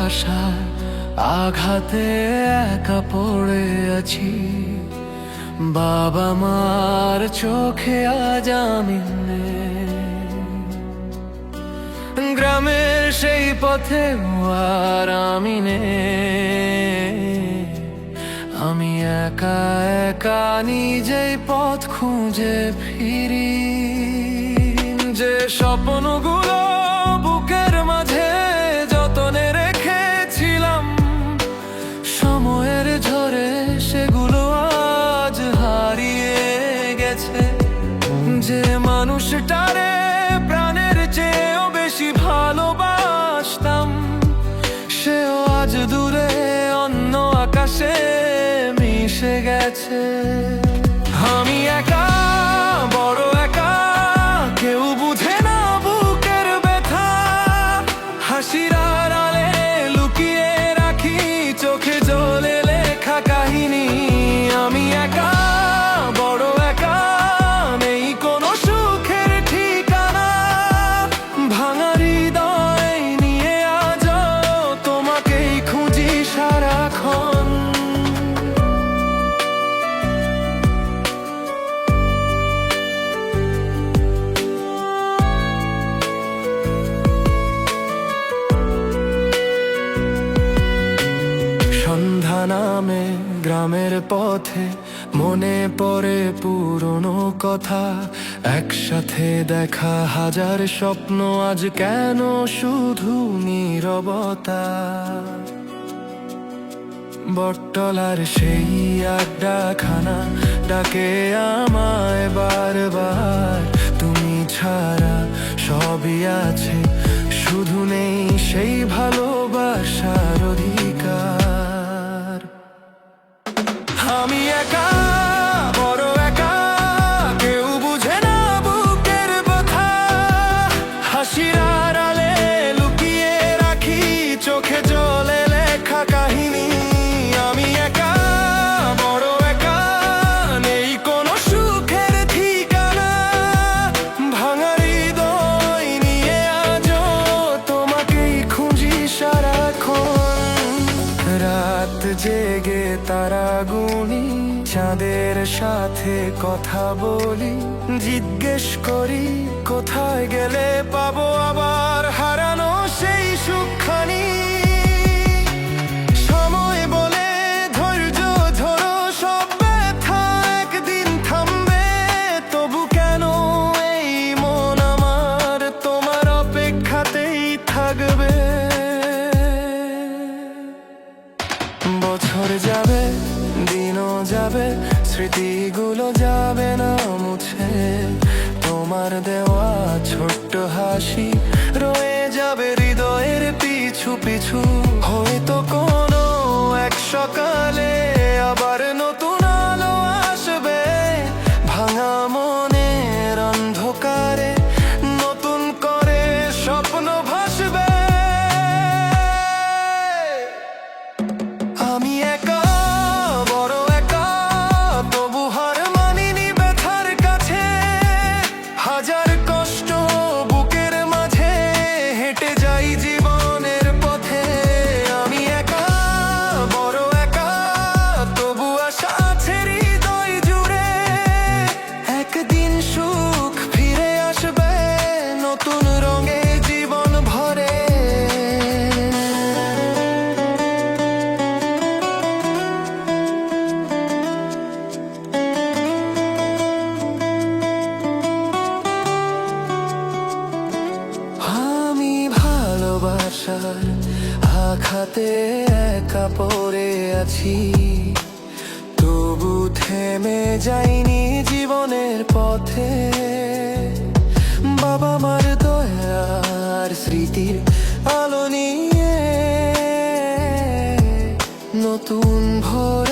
ভালোবাসার আঘাতে একা পড়ে আছি। বাবা মার চোখে আজ আমি নেই। গ্রামের সেই পথে আর আমি নেই। আমি একা একা নিজেই পথ খুঁজে ফিরি। যে স্বপ্নগুলো বুকের মাঝে যতনে রেখেছিলাম, সময়ের ঝড়ে সেগুলো আজ হারিয়ে গেছে। যে মানুষটারে প্রাণের চেয়েও বেশি ভালোবাসতাম, সেও আজ দূরে অন্য আকাশে মিশে গেছে। আমি একা, বড় একা, কেউ বুঝে না বুকের ব্যথা। হাসির আড়ালে লুকিয়ে রাখি চোখে জলে লেখা কাহিনী। আমি একা, বড় একা, নেই কোনো সুখের ঠিকানা। ভাঙা হৃদয় নিয়ে আজ তোমাকেই খুঁজি সারাক্ষণ। সন্ধ্যা নামে গ্রামের পথে মনে পড়ে পুরনো কথা। একসাথে দেখা হাজার স্বপ্ন, আজ কেন শুধু নীরবতা। বটতলার সেই আড্ডাখানা ডাকে আমায় বারবার। তুমি ছাড়া সবই আছে, শুধু নেই সেই ভালোবাসার অধিকার। আমি একা, বড় একা, কেউ বুঝে না বুকের ব্যথা। হাসির আড়ালে লুকিয়ে রাখি চোখে জলে লেখা কাহিনী। আমি একা, বড় একা, নেই কোনো সুখের ঠিকানা। ভাঙা হৃদয় নিয়ে আজও তোমাকেই খুঁজি সারাক্ষণ। রাত জেগে তারা গুনি, চাঁদের সাথে কথা বলি। জিজ্ঞেস করি কোথায় গেলে পাবো আবার হারানো সেই সুখখানি। সময় বলে ধৈর্য ধরো, সব ব্যথা একদিন থামবে। তবু কেন এই মন আমার তোমার অপেক্ষাতেই থাকবে। বছর যাবে, দিনও যাবে, স্মৃতিগুলো যাবে না মুছে। তোমার দেওয়া ছোট্ট হাসি রয়ে যাবে হৃদয়ের পিছু পিছু। হয়তো কোনো এক সকালে আবার নতুন আলো আসবে। ভাঙা মনের অন্ধকারে নতুন করে স্বপ্ন ভাসবে। আমি একা, বড় একা, তবু হার মানিনি ব্যথার কাছে। হাজার কষ্ট বুকের মাঝে হেঁটে যাই জীবনের পথে। আমি একা, বড় একা, তবু আশা আছে হৃদয় জুড়ে। একদিন সুখ ফিরে আসবে নতুন রঙে জীবন ভরে। আমি ভালোবাসার আঘাতে একা পড়ে আছি, তবু থেমে যাইনি জীবনের পথে। বাবা মার দয়ার স্মৃতির আলো নিয়ে নতুন ভোর